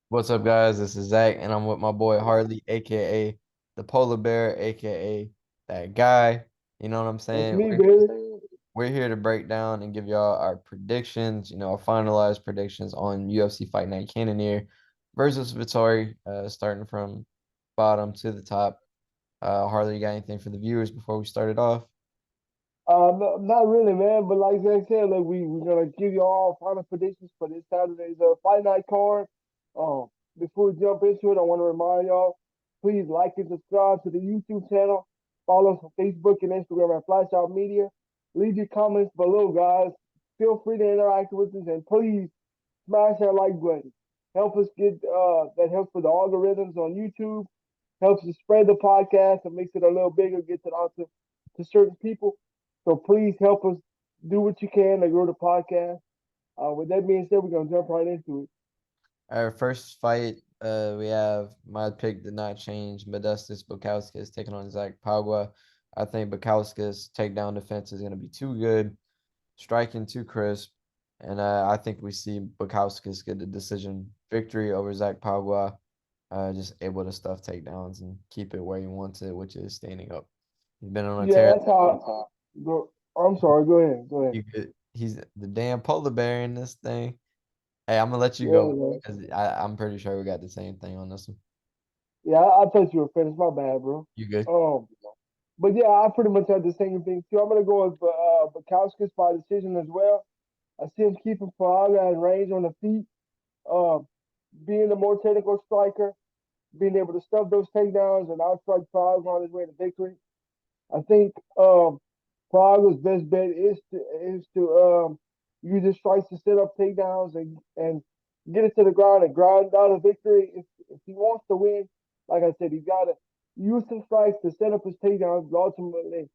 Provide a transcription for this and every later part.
What's up, guys? This is Zach, and I'm with my boy Harley, aka the Polar Bear, aka that guy. You know what I'm That's saying? me, baby. We're here to break down and give y'all our predictions, our finalized predictions on UFC Fight Night Cannonier versus Vettori, starting from bottom to the top. Harley, you got anything for the viewers before we start it off? Not really, man. But like Zach said, like we're gonna give you all final predictions for this Saturday's fight night card. Um, Before we jump into it, I want to remind y'all, please like and subscribe to the YouTube channel. Follow us on Facebook and Instagram at Flash Out Media. Leave your comments below, guys. Feel free to interact with us, and please smash that like button. Help us get that helps with the algorithms on YouTube. Helps to spread the podcast and makes it a little bigger, gets it out to certain people. So please help us do what you can to grow the podcast. With that being said, we're gonna jump right into it. Our first fight, we have my pick did not change. Modestas Bukauskas taking on Zach Pagua. I think Bukauskas' takedown defense is going to be too good, striking too crisp, and I think we see Bukauskas get the decision victory over Zach Pagua. Just able to stuff takedowns and keep it where he wants it, which is standing up. He's been on a Yeah, tear. that's how. Go. I'm sorry. Go ahead. Go ahead. He's the damn polar bear in this thing. Hey, I'm gonna let you Yeah, go man. because I'm pretty sure we got the same thing on this one. Yeah, I thought you were finished. My bad, bro. You good? Um, but yeah, I pretty much had the same thing too. I'm gonna go with Bukowskis by decision as well. I see him keeping Paraga in range on the feet. Uh, Being the more technical striker, being able to stuff those takedowns and outstrike Paraga on his way to victory. I think Praga's best bet is to use his strikes to set up takedowns and get it to the ground and grind out a victory. If he wants to win, like I said, he's got to use some strikes to set up his takedowns. But ultimately,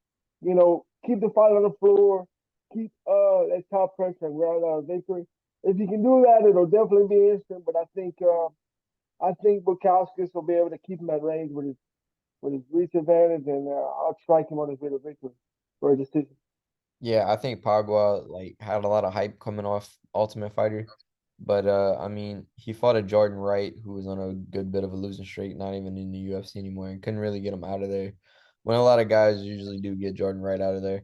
keep the fight on the floor, keep that top pressure and grind out a victory. If you can do that, it'll definitely be instant. But I think Bukowskis will be able to keep him at range with his reach advantage and outstrike him on his way to victory for a decision. Yeah, I think Pagua like had a lot of hype coming off Ultimate Fighter, but I mean he fought a Jordan Wright who was on a good bit of a losing streak, not even in the UFC anymore, and couldn't really get him out of there. When a lot of guys usually do get Jordan Wright out of there,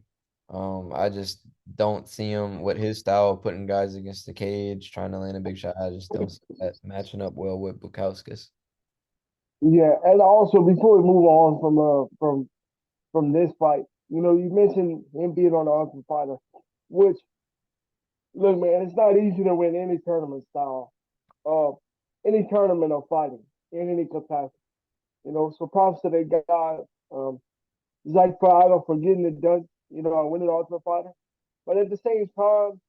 I just don't see him with his style of putting guys against the cage, trying to land a big shot. I just don't see that matching up well with Bukauskas. Yeah, and also before we move on from this fight, you mentioned him being on the Ultimate Fighter, which look, man, it's not easy to win any tournament style, uh, any tournament of fighting in any capacity. So props to that guy, Zach Prado for getting it done. Winning the Ultimate Fighter. But at the same time,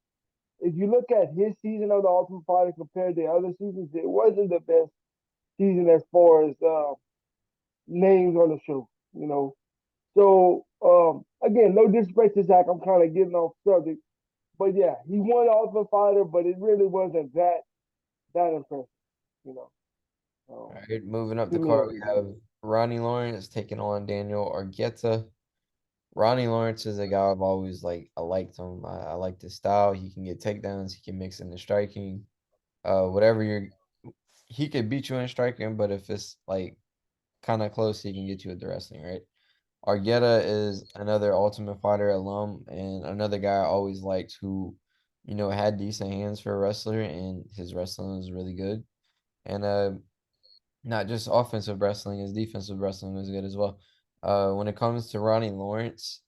if you look at his season of the Ultimate Fighter compared to other seasons, it wasn't the best season as far as names on the show. So again, no disrespect to Zach. I'm kind of getting off subject, but yeah, he won the Ultimate Fighter, but it really wasn't that impressive. You know, All right, moving up to the me card, at we least. have Ronnie Lawrence taking on Daniel Argueta. Ronnie Lawrence is a guy I've always I liked him. I like his style. He can get takedowns. He can mix in the striking. Whatever he could beat you in striking, but if it's kind of close, he can get you with the wrestling, right? Argueta is another Ultimate Fighter alum and another guy I always liked who, had decent hands for a wrestler and his wrestling was really good. And not just offensive wrestling, his defensive wrestling was good as well. When it comes to Ronnie Lawrence.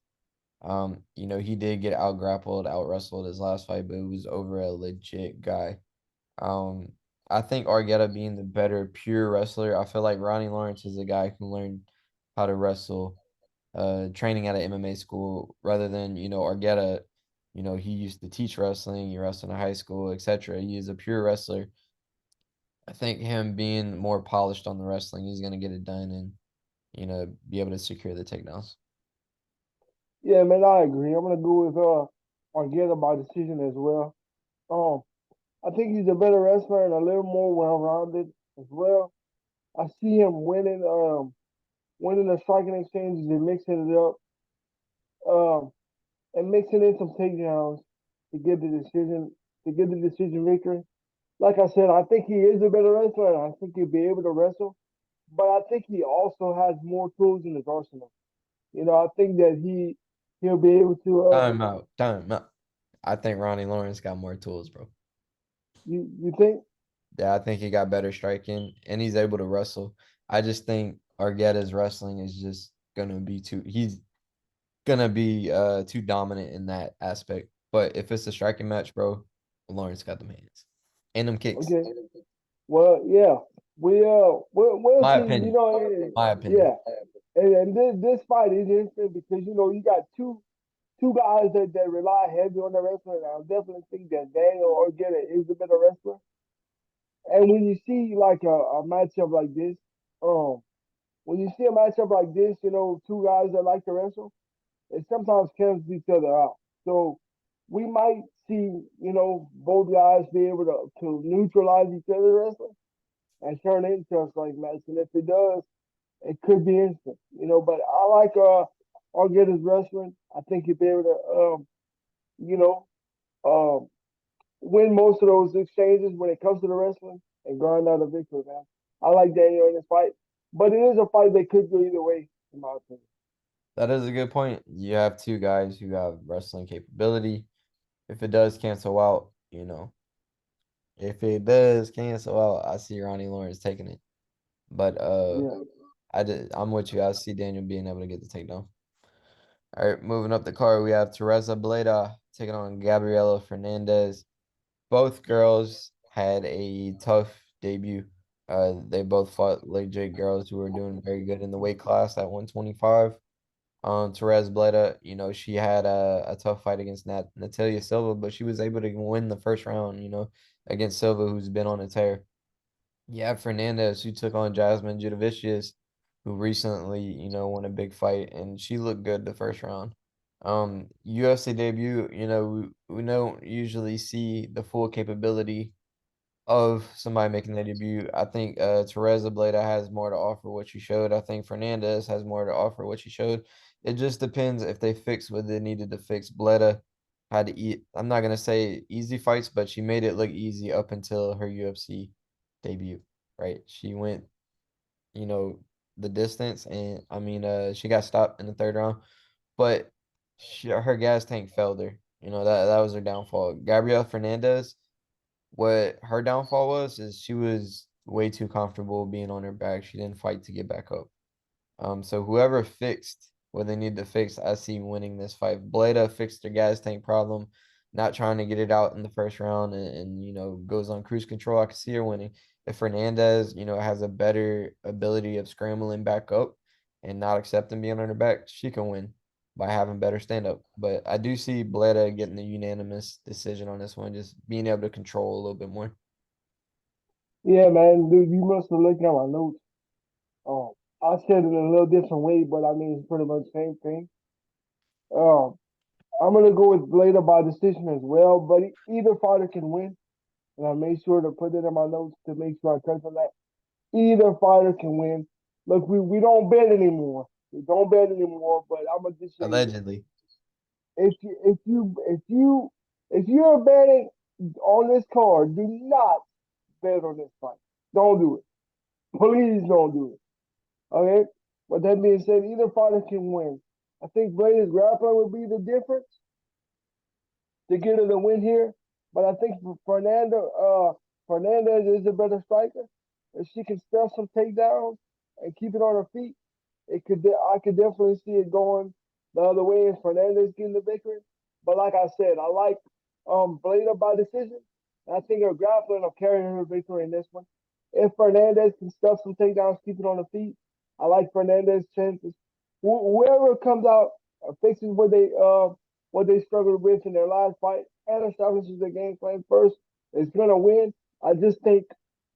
He did get out grappled, out wrestled his last fight, but it was over a legit guy. Um, I think Argueta being the better pure wrestler, I feel like Ronnie Lawrence is a guy who can learn how to wrestle, training at an MMA school rather than, Argueta, he used to teach wrestling, he wrestled in high school, etc. He is a pure wrestler. I think him being more polished on the wrestling, he's gonna get it done and, be able to secure the takedowns. Yeah, man, I agree. I'm gonna go with Argetta by decision as well. Um, I think he's a better wrestler and a little more well-rounded as well. I see him winning the striking exchanges and mixing it up. Um, and mixing in some takedowns to get the decision victory. like I said, I think he is a better wrestler, and I think he'll be able to wrestle. But I think he also has more tools in his arsenal. I think that he'll be able to. Time out. Time out. I think Ronnie Lawrence got more tools, bro. You think? Yeah, I think he got better striking and he's able to wrestle. I just think Argueda's wrestling is just gonna be too he's gonna be too dominant in that aspect. But if it's a striking match, bro, Lawrence got them hands. And them kicks. Okay. Well, yeah. We'll My see. opinion. My opinion. Yeah. And this fight is interesting because you got two guys that rely heavy on the wrestling. I definitely think that Daniel Orgetta is a better wrestler. And when you see like a matchup like this, um, when you see a matchup like this, two guys that like to wrestle, it sometimes cancels each other out. So we might see, both guys be able to neutralize each other wrestling and turn it into a strike match. And if it does, it could be instant, But I like Argetta's wrestling. I think he'll be able to, you know, um, win most of those exchanges when it comes to the wrestling and grind out a victory, man. I like Daniel in this fight, but it is a fight that could go either way, in my opinion. That is a good point. You have two guys who have wrestling capability. If it does cancel out, if it does cancel out, I see Ronnie Lawrence taking it. But Yeah. I'm with you. I see Daniel being able to get the takedown. All right, moving up the card, we have Teresa Bleda taking on Gabriela Fernandez. Both girls had a tough debut. They both fought legit girls who were doing very good in the weight class at 125. Therese Bleda, she had a tough fight against Natalia Silva, but she was able to win the first round, against Silva, who's been on a tear. Yeah, Fernandez, who took on Jasmine Judovicius, who recently, won a big fight, and she looked good the first round. UFC debut, we don't usually see the full capability of somebody making their debut. I think Teresa Bleda has more to offer what she showed. I think Fernandez has more to offer what she showed. It just depends if they fix what they needed to fix. Bleda had to eat. I'm not gonna say easy fights, but she made it look easy up until her UFC debut. Right? She went, you know, the distance, and I mean, she got stopped in the third round, but her gas tank failed her. That was her downfall. Gabrielle Fernandez, what her downfall was is she was way too comfortable being on her back. She didn't fight to get back up. So whoever fixed what they need to fix, I see winning this fight. Bleda fixed their gas tank problem, not trying to get it out in the first round and goes on cruise control. I can see her winning. If Fernandez, has a better ability of scrambling back up and not accepting being on her back, she can win by having better stand up. But I do see Bleda getting the unanimous decision on this one, just being able to control a little bit more. Yeah, man, dude, you must have looked at my notes. Um, I said it in a little different way, but I mean it's pretty much the same thing. Um, I'm gonna go with Blada by decision as well, but either fighter can win, and I made sure to put it in my notes to make sure I touch on that. Either fighter can win. Look, we don't bet anymore. We don't bet anymore, but I'm gonna just say this: Allegedly. if you're betting on this card, do not bet on this fight. Don't do it. Please don't do it. Okay. But that being said, either fighter can win. I think Blade's grappling would be the difference to get her the win here. But I think Fernandez is a better striker. If she can stuff some takedowns and keep it on her feet, I could definitely see it going the other way and Fernandez getting the victory. But like I said, I like Blada by decision. And I think her grappling will carry her victory in this one. If Fernandez can stuff some takedowns, keep it on the feet, I like Fernandez's chances. Whoever comes out fixes what they struggled with in their last fight and establishes their game plan first is gonna win. I just think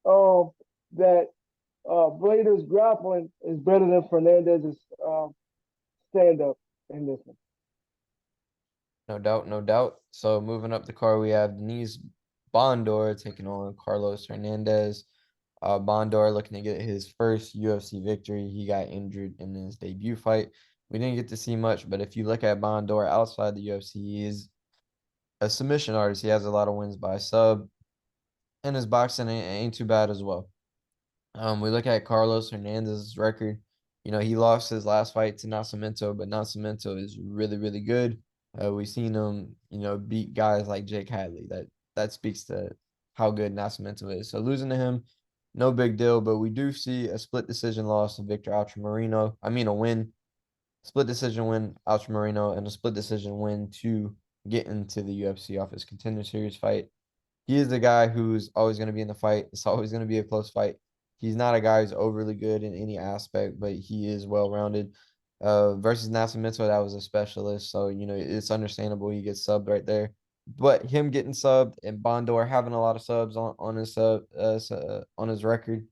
that Blader's grappling is better than Fernandez's stand up in this one. No doubt, no doubt. So moving up the card, we have Denise Bondor taking on Carlos Hernandez. Bondor looking to get his first UFC victory. He got injured in his debut fight. We didn't get to see much, but if you look at Bondor outside the UFC, he is a submission artist. He has a lot of wins by sub. and his boxing ain't too bad as well. We look at Carlos Hernandez's record. You know, he lost his last fight to Nascimento, but Nascimento is really, really good. We've seen him, you know, beat guys like Jake Hadley. That speaks to how good Nascimento is. So losing to him, no big deal. But we do see a split decision loss of Victor Ultramarino. I mean, a win, split decision win Ultramarino, and a split decision win to get into the UFC off his Contender Series fight. He is the guy who's always going to be in the fight. It's always going to be a close fight. He's not a guy who's overly good in any aspect, but he is well rounded. Versus Nascimento, that was a specialist, so you know it's understandable he gets subbed right there. But him getting subbed and Bondor having a lot of subs on his on his record,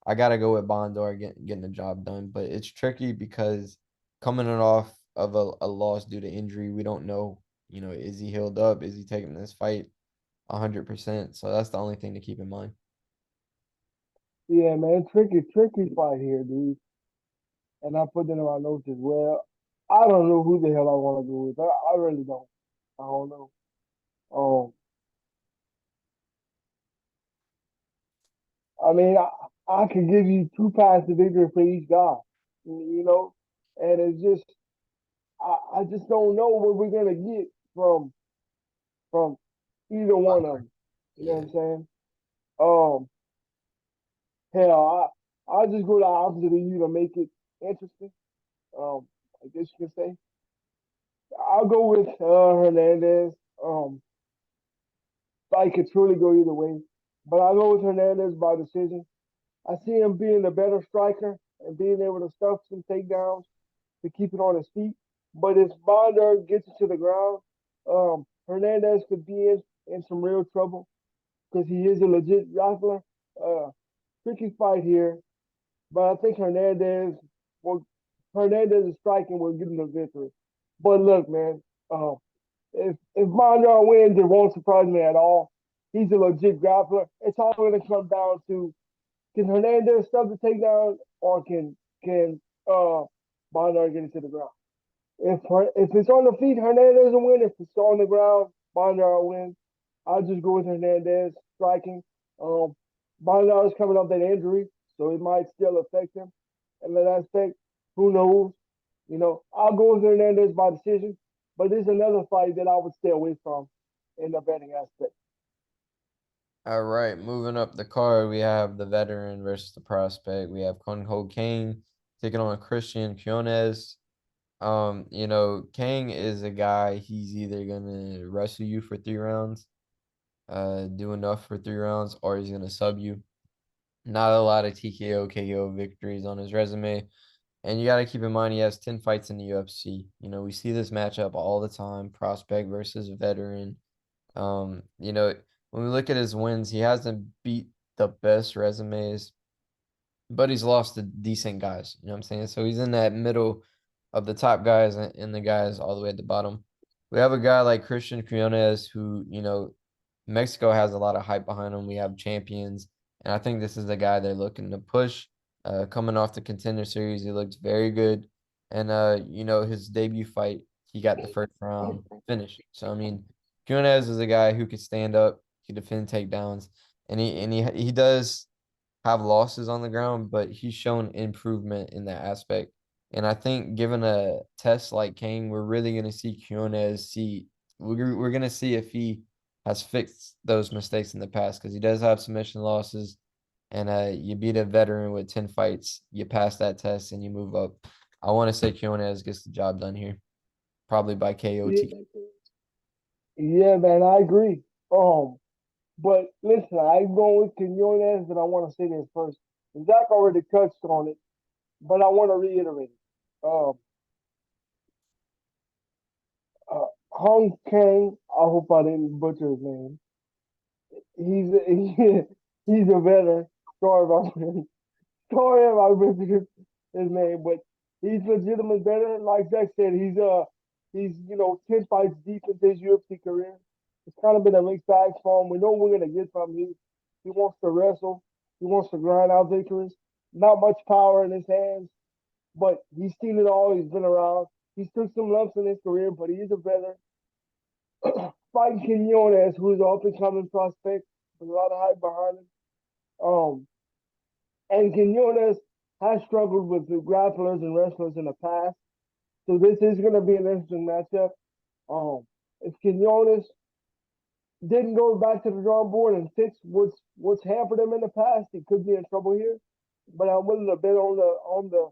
I gotta go with Bondor getting the job done. But it's tricky because coming off of a loss due to injury, we don't know. You know, is he healed up? Is he taking this fight 100%? So that's the only thing to keep in mind. Yeah, man, tricky fight here, dude. And I put that in my notes as well. I don't know who the hell I want to go with. I really don't. I don't know. I mean, I could give you two paths to victory for each guy, you know, and it's just I just don't know what we're gonna get from either one of them. You know what Yeah. I'm saying? Um, hell, I just go the opposite of you to make it interesting. I guess you could say. I'll go with Hernandez. I could truly go either way, but I'll go with Hernandez by decision. I see him being a better striker and being able to stuff some takedowns to keep it on his feet. But if Bonder gets it to the ground, Hernandez could be in some real trouble because he is a legit wrestler. Uh, Tricky fight here, but I think will Hernandez's striking will give him the victory. But look, man, if Bonder wins, it won't surprise me at all. He's a legit grappler. It's all going to come down to can Hernandez stop the takedown or can uh Bondar get it to the ground? If it's on the feet, Hernandez will win. If it's on the ground, Bondar will win. I'll just go with Hernandez striking. Um, Bondar is coming off that injury, so it might still affect him in that aspect. Who knows? You know, I'll go with Hernandez by decision, but there's another fight that I would stay away from in the betting aspect. All right, moving up the card, we have the veteran versus the prospect. We have Kun Ho Kang taking on Christian Quiones. You know, Kang is a guy, he's either gonna wrestle you for 3 rounds, do enough for 3 rounds, or he's gonna sub you. Not a lot of TKO, KO victories on his resume. And you got to keep in mind he has 10 fights in the UFC. You know, we see this matchup all the time, prospect versus veteran. You know, when we look at his wins, he hasn't beat the best resumes, but he's lost to decent guys. You know what I'm saying? So he's in that middle of the top guys and the guys all the way at the bottom. We have a guy like Christian Quiones who, you know, Mexico has a lot of hype behind him. We have champions, and I think this is the guy they're looking to push. Coming off the Contender Series, he looks very good, and you know, his debut fight, he got the first round finish. So I mean, Quinones is a guy who can stand up, he can defend takedowns, and he does have losses on the ground, but he's shown improvement in that aspect. And I think given a test like Kane, we're really gonna see Quinones see we're gonna see if he has fixed those mistakes in the past because he does have submission losses. And you beat a veteran with 10 fights, you pass that test and you move up. I want to say Quinones gets the job done here, probably by Yeah, KOT. yeah, man, I agree. But listen, I'm going with Quinones, and I want to say this first. Zach already touched on it, but I want to reiterate it. Hong Kang, I hope I didn't butcher his name. He's a veteran. Sorry about sorry if I butchered his name, but he's legitimate better. Like Zach said, he's 10 fights deep into his UFC career. It's kind of been a mixed bag for him. We know what we're gonna get from him. He wants to wrestle. He wants to grind out victories. Not much power in his hands, but he's seen it all. He's been around. He's took some lumps in his career, but he is a veteran. Fighting Quinones, who is an up and coming prospect, There's a lot of hype behind him. Um, and Quinones has struggled with the grapplers and wrestlers in the past, so this is going to be an interesting matchup. If Quinones didn't go back to the drawing board and fix what's hampered him in the past, he could be in trouble here. But I'm willing to bet on the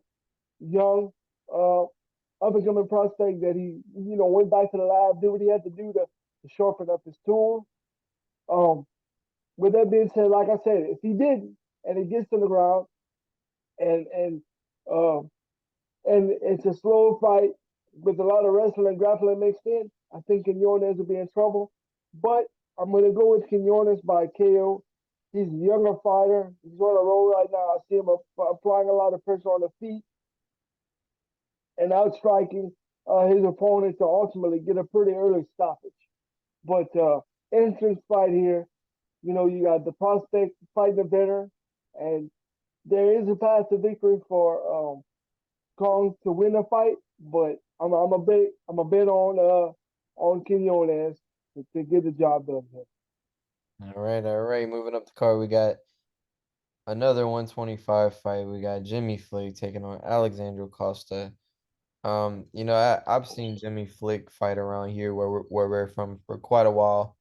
young uh, up and coming prospect that he went back to the lab, did what he had to do to sharpen up his tools. Um, with that being said, like I said, if he didn't and he gets to the ground and uh, and it's a slow fight with a lot of wrestling and grappling mixed in, I think Quinones will be in trouble. But I'm going to go with Quinones by KO. He's a younger fighter. He's on a roll right now. I see him applying a lot of pressure on the feet and outstriking his opponent to ultimately get a pretty early stoppage. But entrance fight here, you got the prospect fighting the veteran, and there is a path to victory for Kong to win the fight. But I'm a bet on Quinones to get the job done here. All right, all right. Moving up the card, we got another 125 fight. We got Jimmy Flick taking on Alexandro Costa. I've seen Jimmy Flick fight around here where we're from for quite a while.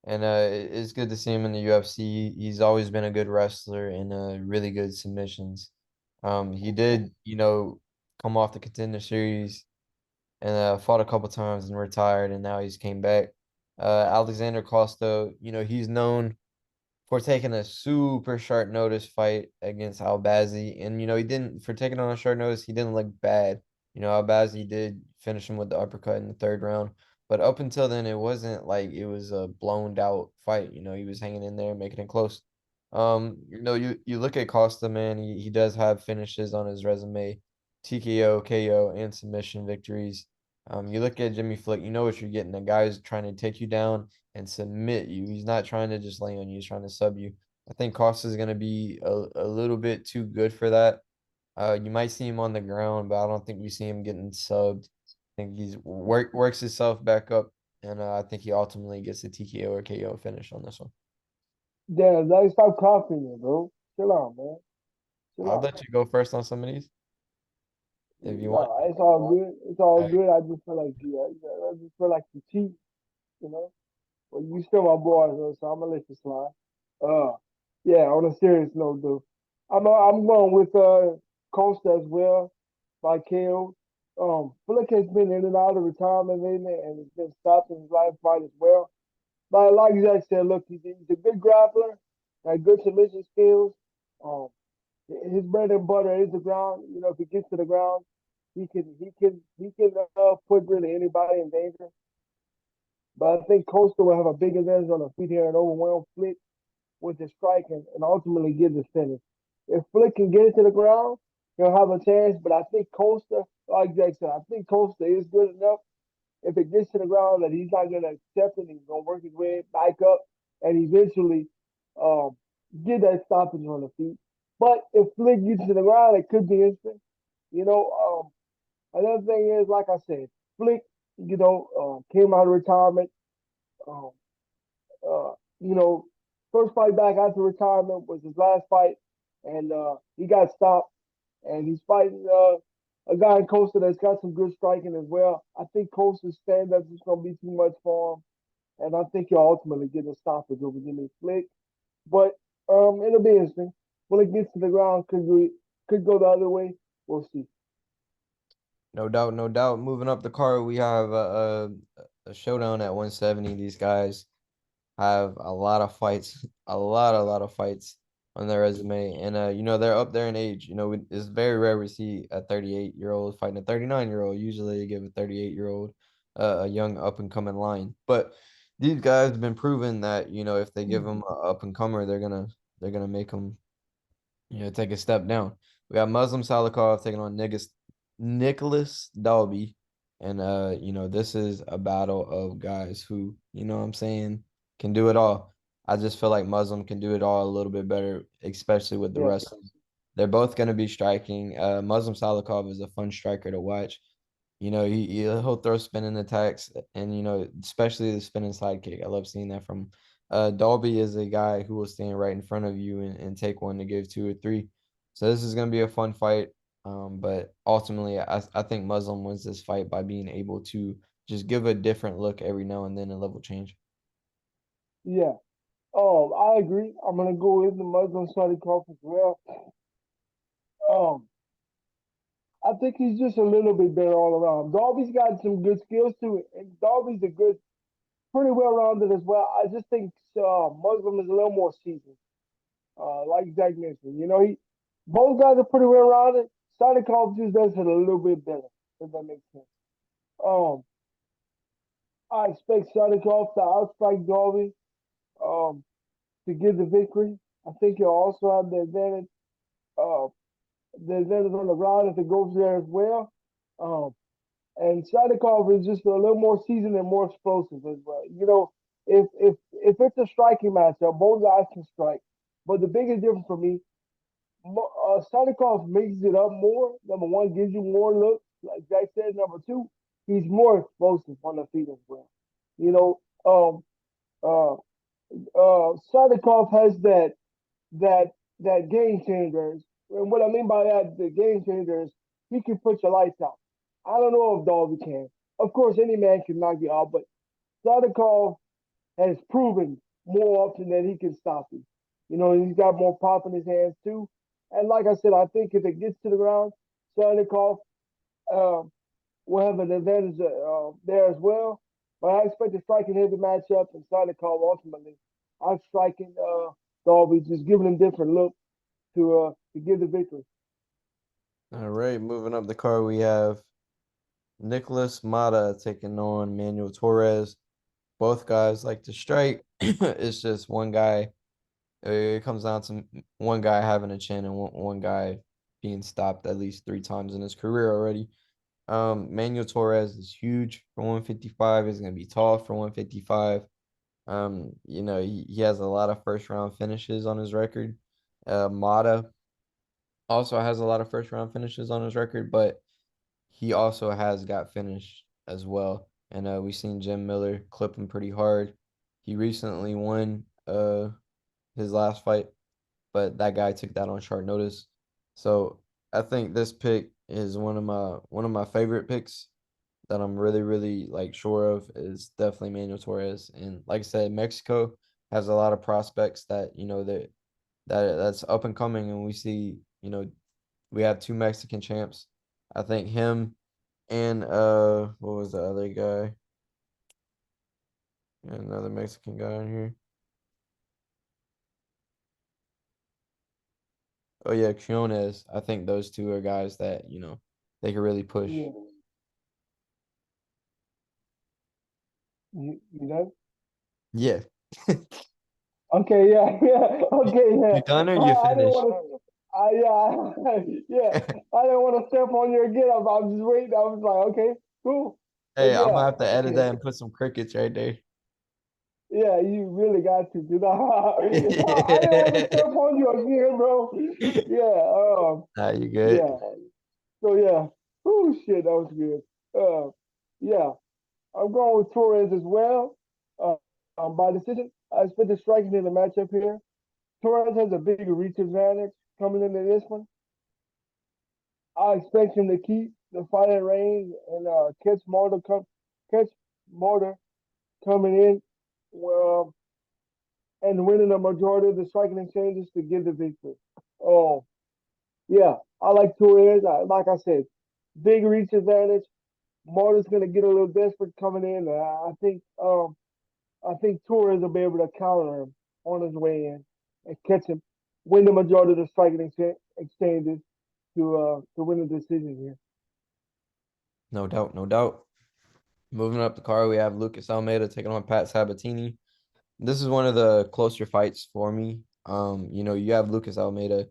And it's good to see him in the UFC. He's always been a good wrestler and really good submissions. He did, come off the Contender Series and fought a couple times and retired, and now he's came back. Alexander Costa, he's known for taking a super short notice fight against Albazi. And, he didn't, for taking on a short notice, he didn't look bad. Albazi did finish him with the uppercut in the third round. But up until then, it wasn't like it was a blown out fight. He was hanging in there, making it close. You look at Costa, man, he does have finishes on his resume, TKO, KO, and submission victories. You look at Jimmy Flick, you know what you're getting. A guy who's trying to take you down and submit you. He's not trying to just lay on you, he's trying to sub you. I think Costa is going to be a little bit too good for that. You might see him on the ground, but I don't think we see him getting subbed. I think he's works himself back up, and I think he ultimately gets a TKO or KO finish on this one. Damn, like stop copying it, bro. Chill out, man. Chill I'll out. let you go first on some of these if you want. No, it's all good. It's all All right. good. I just feel like I just feel like you cheat, you know. Well, you still my boy, though, so I'm gonna let you slide. Uh, yeah. On a serious note, though, I'm going with Costa as well by KO. Flick has been in and out of retirement lately, and has been stopped in his life fight as well. But like Zach said, look, he's a good grappler, got good submission skills. Um, his bread and butter is the ground. If he gets to the ground, he can put really anybody in danger. But I think Costa will have a big advantage on the feet here and overwhelm Flick with his striking and ultimately get the finish. If Flick can get it to the ground, he'll have a chance. But I think Costa, like Jake said, I think Costa is good enough. If it gets to the ground, that he's not going to accept it. He's going to work his way back up and eventually um, get that stoppage on the feet. But if Flick gets to the ground, it could be instant. Another thing is, like I said, Flick, came out of retirement. Um, uh, you know, first fight back after retirement was his last fight, and he got stopped. And he's fighting a guy in Costa that's got some good striking as well. I think Costa's stand up is going to be too much for him, and I think he'll ultimately get a stoppage over Jimmy Flick. But it'll be interesting. When it gets to the ground, could go the other way. We'll see. No doubt, no doubt. Moving up the card, we have a showdown at 170. These guys have a lot of fights, a lot of fights on their resume, and they're up there in age. It's very rare we see a 38-year-old fighting a 39-year-old. Usually, you give a 38-year-old a young up and coming line, but these guys have been proven that if they give them a up and comer, they're gonna make them take a step down. We got Muslim Salikov taking on Nicholas Dalby. And this is a battle of guys who, what I'm saying, can do it all. I just feel like Muslim can do it all a little bit better, especially with the Yeah, wrestling. They're both going to be striking. Muslim Salikov is a fun striker to watch. He'll throw spinning attacks and especially the spinning side kick. I love seeing that from Dalby is a guy who will stand right in front of you and take one to give two or three. So this is going to be a fun fight. But ultimately, I think Muslim wins this fight by being able to just give a different look every now and then, a level change. Yeah. I agree. I'm gonna go with the Muslim Sadiqov as well. Um, I think he's just a little bit better all around. Darby's got some good skills too, and Darby's a good, pretty well rounded as well. I just think Muslim is a little more seasoned. Like Zach mentioned, he both guys are pretty well rounded. Sadiqov just does it a little bit better, if that makes sense. Um, I expect Sadiqov to outstrike Darby um, to get the victory. I think he'll also have uh, the advantage on the ground if it goes there as well. Um, and Sadikov is just a little more seasoned and more explosive as well. If it's a striking matchup, both guys can strike. But the biggest difference for me, Sadikov mixes it up more. Number one, gives you more looks, like Jack said. Number two, he's more explosive on the feet as well. You know, uh, Sadikov has that that game changers. And what I mean by that, the game changers, he can put your lights out. I don't know if Dolby can. Of course, any man can knock you out, but Sadikov has proven more often that he can stop you. He's got more pop in his hands too. And like I said, I think if it gets to the ground, Sadikov um, will have an advantage there as well. But I expect a striking heavy matchup and Sadikov ultimately I'm striking Dolby, just giving him different look to give the victory. All right, moving up the card, we have Nicholas Mata taking on Manuel Torres. Both guys like to strike. It's just one guy. It comes down to one guy having a chin and one guy being stopped at least three times in his career already. Manuel Torres is huge for 155. He's gonna be tall for 155. He has a lot of first round finishes on his record. Mata also has a lot of first round finishes on his record, but he also has got finished as well. And we've seen Jim Miller clip him pretty hard. He recently won his last fight, but that guy took that on short notice. So I think this pick is one of my favorite picks that I'm really, really like sure of is definitely Manuel Torres. And like I said, Mexico has a lot of prospects that, that's up and coming and we see, we have two Mexican champs. I think him and what was the other guy? Another Mexican guy in here. Oh yeah, Quinones. I think those two are guys that, they can really push. Yeah. You know? Yeah. Okay, yeah, yeah. You Okay, yeah. you done or I, you I didn't finished? want to. Yeah. I didn't want to step on your get up. I was just waiting. I was like, okay, cool. But Hey, I'm yeah, gonna have to edit yeah, that and put some crickets right there. yeah. You really got to, I didn't want to step on you again, bro. Yeah. Nah, you good. Yeah. So yeah. Oh shit, that was good. Yeah. I'm going with Torres as well. Uh, by decision, I expect the striking in the matchup here. Torres has a big reach advantage coming into this one. I expect him to keep the fight at range and catch Mortar coming in, well, and winning the majority of the striking exchanges to get the victory. Oh yeah, I like Torres. Like I said, big reach advantage. Mortar's gonna get a little desperate coming in. I think Torres will be able to counter him on his way in and catch him, win the majority of the striking exchanges to win the decision here. No doubt, no doubt. Moving up the card, we have Lucas Almeida taking on Pat Sabatini. This is one of the closer fights for me. You have Lucas Almeida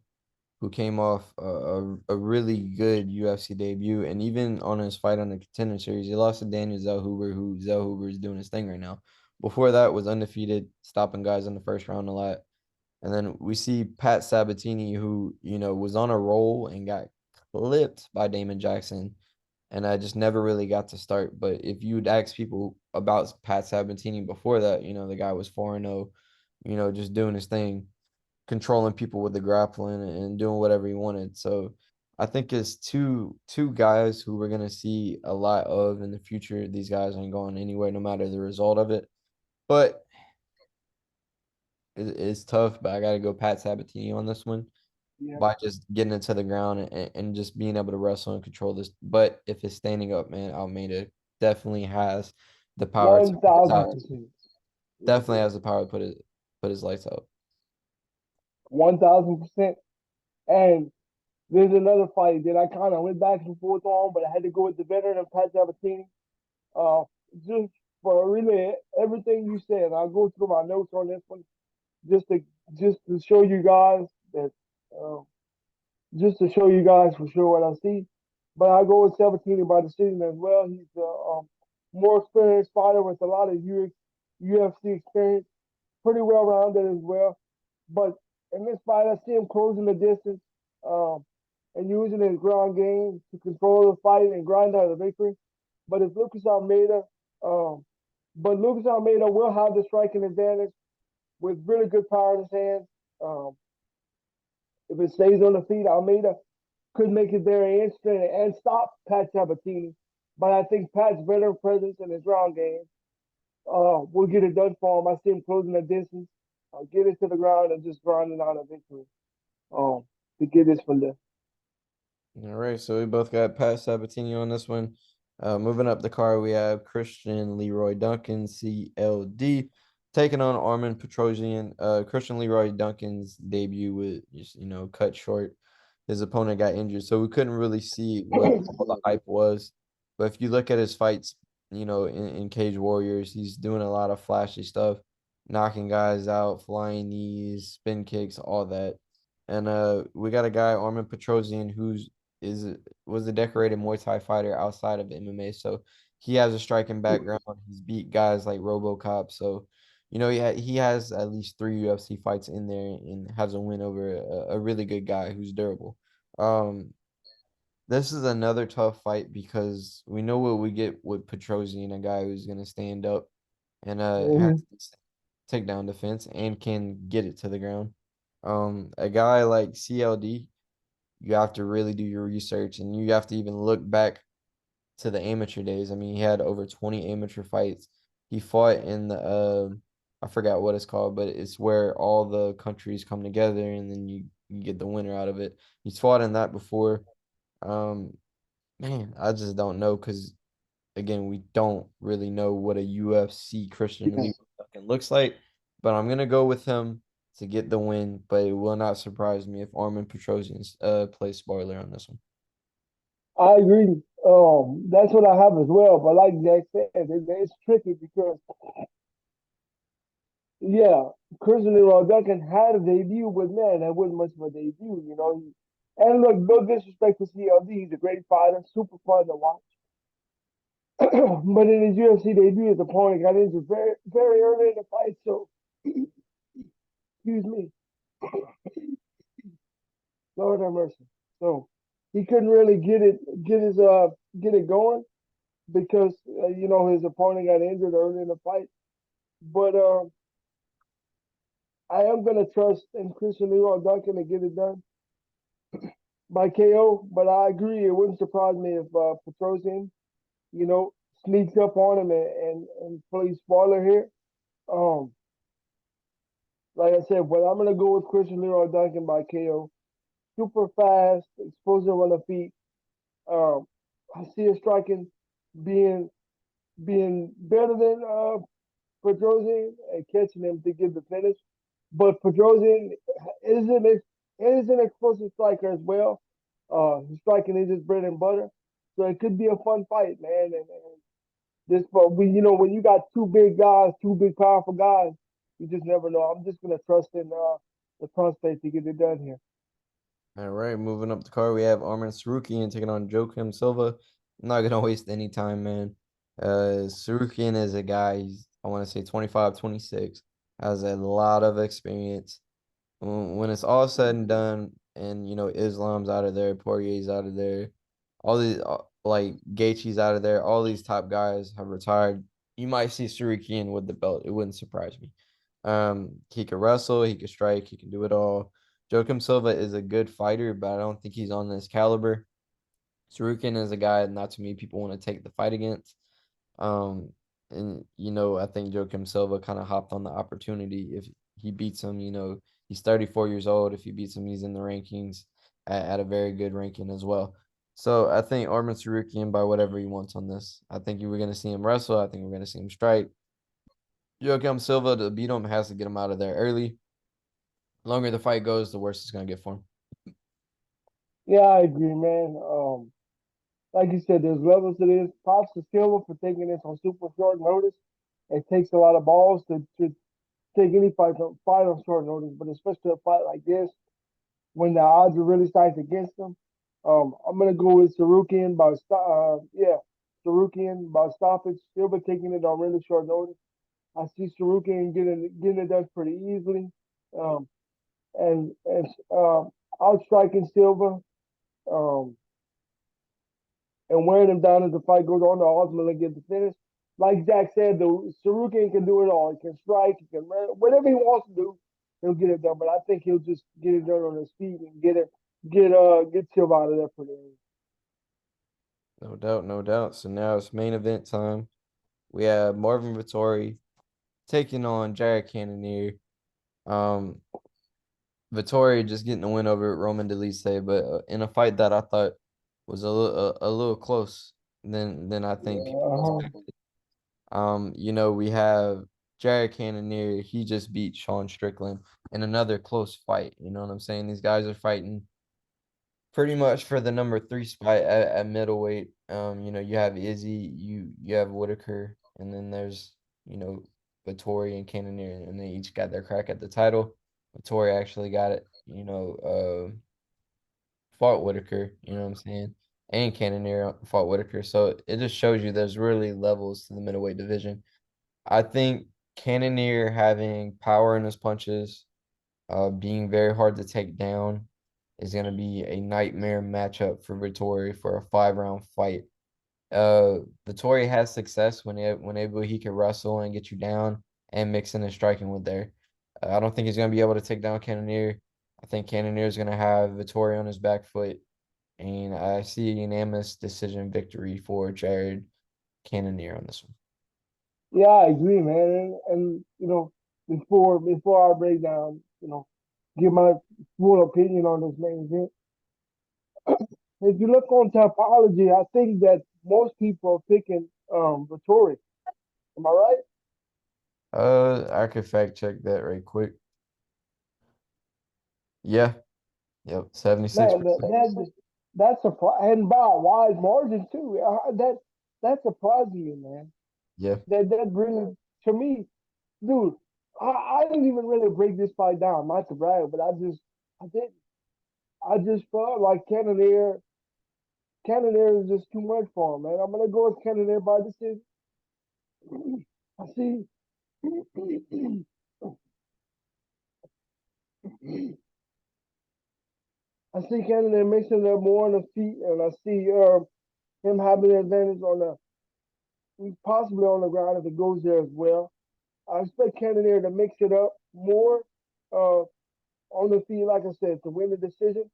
who came off a really good UFC debut, and even on his fight on the Contender Series, he lost to Daniel Zellhuber, who Zellhuber is doing his thing right now. Before that, was undefeated, stopping guys in the first round a lot. And then we see Pat Sabatini, who was on a roll and got clipped by Damon Jackson, and I just never really got to start. But if you'd ask people about Pat Sabatini before that, the guy was 4-0. just doing his thing, controlling people with the grappling and doing whatever he wanted. So I think it's two guys who we're gonna see a lot of in the future. These guys ain't going anywhere, no matter the result of it. But it's tough. But I gotta go Pat Sabatini on this one Yeah, by just getting it to the ground and just being able to wrestle and control this. But if it's standing up, man, Almeida definitely has the power to one put his thousand out. percent. Yeah, Definitely has the power to put his lights out. 1,000%. And there's another fight that I kind of went back and forth on, but I had to go with the veteran of Pat Sabatini. Uh, just for really everything you said, I'll go through my notes on this one just to just to show you guys that uh, just to show you guys for sure what I see. But I go with 17 by decision as well. He's a more experienced fighter with a lot of UFC experience, pretty well rounded as well. But in this fight, I see him closing the distance um, and using his ground game to control the fight and grind out the victory. But if Lucas Almeida, um, but Lucas Almeida will have the striking advantage with really good power in his hands. Um, if it stays on the feet, Almeida could make it very interesting and stop Pat Sabatini. But I think Pat's veteran presence and his ground game will get it done for him. I see him closing the distance, get it to the ground, and just grinding out a victory um, to get this from there. All right, so we both got Pat Sabatini on this one. Moving up the card, we have Christian Leroy Duncan, CLD, taking on Armin Petrosian. Christian Leroy Duncan's debut was just, cut short. His opponent got injured, so we couldn't really see what all the hype was. But if you look at his fights, in Cage Warriors, he's doing a lot of flashy stuff, knocking guys out, flying knees, spin kicks, all that. And we got a guy, Armin Petrosian, is was a decorated Muay Thai fighter outside of MMA. So he has a striking background. He's beat guys like RoboCop. So, he has at least three UFC fights in there and has a win over a really good guy who's durable. Um, this is another tough fight because we know what we get with Petrosian, a guy who's gonna stand up and has Mm-hmm. decent takedown defense and can get it to the ground. A guy like CLD, you have to really do your research and you have to even look back to the amateur days. I mean, he had over 20 amateur fights. He fought in the I forgot what it's called, but it's where all the countries come together and then you get the winner out of it. He's fought in that before. Um, Man, I just don't know because again, we don't really know what a UFC Christian Lee Yes, looks like, but I'm gonna go with him to get the win. But it will not surprise me if Armin Petrosian plays spoiler on this one. I agree. That's what I have as well. But like Jack said, it's tricky because yeah, Christian Leroy Duncan had a debut, but man, that wasn't much of a debut, you know. And look, no disrespect to CLD, he's a great fighter, super fun to watch. But in his UFC debut, his opponent got injured very, very early in the fight. So, excuse me, Lord have mercy. So he couldn't really get it going because his opponent got injured early in the fight. But I am gonna trust in Christian Leroy Duncan to get it done by KO. But I agree, it wouldn't surprise me if Petrosian, you know, sneaks up on him and plays spoiler here. Um, like I said, but I'm gonna go with Christian Leroy Duncan by KO. Super fast, explosive on the feet. Um, I see his striking being better than Petrosian and catching him to get the finish. But Petrosian is an explosive striker as well. His striking is his bread and butter, so it could be a fun fight, man. And this, but when you got two big guys, two big powerful guys, you just never know. I'm just gonna trust in the prospect to get it done here. All right, moving up the card, we have Armin Sarukian taking on Joaquim Silva. I'm not gonna waste any time, man. Sarukian is a guy, I want to say 25, 26, has a lot of experience. When it's all said and done, and Islam's out of there, Poirier's out of there, all these like Gaethje's out of there, all these top guys have retired. You might see Sarukian with the belt. It wouldn't surprise me. He can wrestle, he can strike, he can do it all. Joakim Silva is a good fighter, but I don't think he's on this caliber. Sarukian is a guy not too many people want to take the fight against. Um, and I think Joakim Silva kind of hopped on the opportunity. If he beats him, he's 34 years old. If he beats him, he's in the rankings at a very good ranking as well. So I think Arman Sarukian by whatever he wants on this. I think we're going to see him wrestle. I think we're going to see him strike. Joakim Silva to beat him has to get him out of there early. The longer the fight goes, the worse it's going to get for him. Yeah, I agree, man. Like you said, there's levels to this. Props to Silva for taking this on super short notice. It takes a lot of balls to take any fight on short notice, but especially a fight like this when the odds are really stacked against them. I'm gonna go with Sarukian by Sarukian by stoppage. Silva taking it on really short notice. I see Sarukian getting it done pretty easily, um, and outstriking Silva. Um, and wearing him down as the fight goes on to ultimately get the finish. Like Zach said, the Sarukian can do it all. He can strike, he can run, whatever he wants to do, he'll get it done. But I think he'll just get it done on his feet and get Silva out of there pretty early. No doubt, no doubt. So now it's main event time. We have Marvin Vettori taking on Jared Cannonier. Um, Vettori just getting the win over Roman Dolidze, but in a fight that I thought was a little close than I think people Yeah, expected. We have Jared Cannonier. He just beat Sean Strickland in another close fight. You know what I'm saying? These guys are fighting pretty much for the number three spot at middleweight. You have Izzy, you have Whitaker, and then there's you know Vettori and Cannonier, and they each got their crack at the title. Vettori actually got it. Fought Whitaker. You know what I'm saying? And Cannonier fought Whitaker. So it just shows you there's really levels to the middleweight division. I think Cannonier having power in his punches, being very hard to take down is going to be a nightmare matchup for Vettori for a 5 round fight. Vettori has success whenever he can wrestle and get you down and mix in his striking with there. I don't think he's going to be able to take down Cannonier. I think Cannonier is going to have Vettori on his back foot, and I see a unanimous decision victory for Jared Cannonier on this one. yeah, I agree, man. And before I break down, give my full opinion on this main event. If you look on topology, I think that most people are picking Vettori. Am I right? I could fact check that right quick. Yeah, yep, Man, 76%. that's surprising, and by a wide margin too. That's surprising you, man. Yeah. That really to me, dude. I didn't even really break this fight down, not to brag, but I did. I just felt like Cannonier is just too much for him, man. I'm gonna go with Cannonier by decision. I see. I see Cannonier mixing it up more on the feet, and I see him having an advantage on possibly on the ground if it goes there as well. I expect Cannonier to mix it up more uh, on the field, like I said, to win the decision.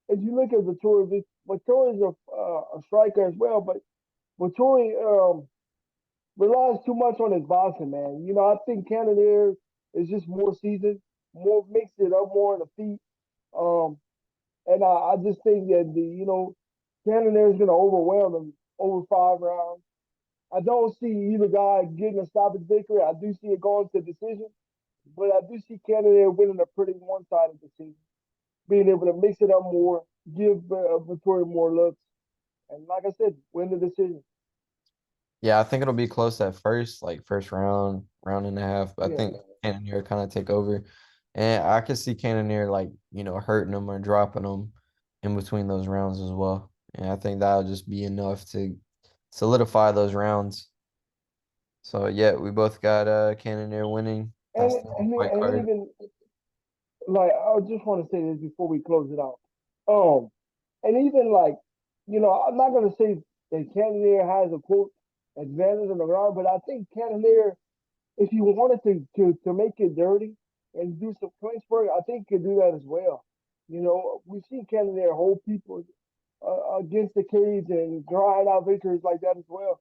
If you look at Vettori, Vettori is a striker as well, but Vettori relies too much on his boxing, man. I think Cannonier is just more seasoned, more mixed it up more on the feet. Um, and I just think that Cannonier is going to overwhelm him over 5 rounds. I don't see either guy getting a stoppage victory. I do see it going to decision, but I do see Canada winning a pretty one-sided decision, being able to mix it up more, give Vettori more looks, and like I said, win the decision. Yeah, I think it'll be close at first, like first round, round and a half. But I Yeah, think Cannonier kind of take over. And I could see Cannonier like, hurting them or dropping them in between those rounds as well. And I think that'll just be enough to solidify those rounds. So yeah, we both got Cannonier winning. That's the fight and card. even like I just want to say this before we close it out. Um, and even like I'm not gonna say that Cannonier has a quote advantage on the ground, but I think Cannonier if you wanted to make it dirty and do some clinch work, I think you could do that as well. You know, we've seen Cannonier hold people against the cage and grind out victories like that as well.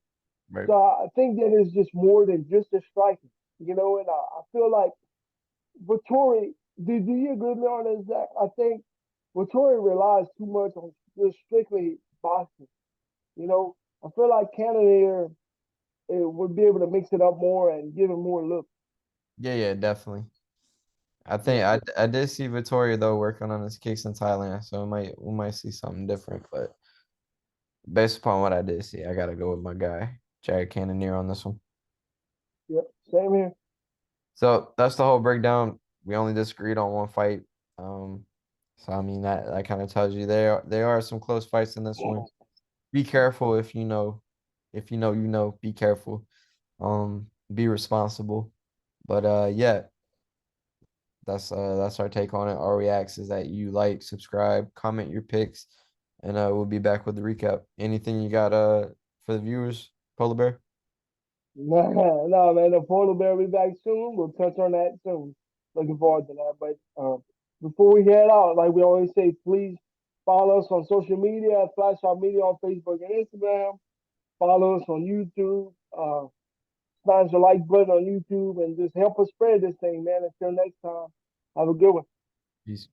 Right. So I think that is just more than just a striking. You know, and I feel like Vettori. Do you agree with me on this, Zach? I think Vettori relies too much on just strictly boxing. You know, I feel like Cannonier would be able to mix it up more and give him more looks. Yeah, yeah, definitely. I Yeah, think I did see Vittoria though working on his kicks in Thailand, so we might see something different. But based upon what I did see, I gotta go with my guy, Jared Cannonier on this one. yeah, same here. So that's the whole breakdown. We only disagreed on one fight. Um, so I mean that kind of tells you there are some close fights in this one. Be careful if you know you know. Be careful. Be responsible. But yeah, that's our take on it. Our reacts is that you like, subscribe, comment your picks, and we'll be back with the recap. Anything you got for the viewers, Polar Bear? No, man, the polar bear will be back soon. We'll touch on that soon. Looking forward to that. But before we head out, like we always say, please follow us on social media, Flash Our Media on Facebook and Instagram. Follow us on YouTube. Smash the like button on YouTube and just help us spread this thing, man. Until next time, have a good one. Peace.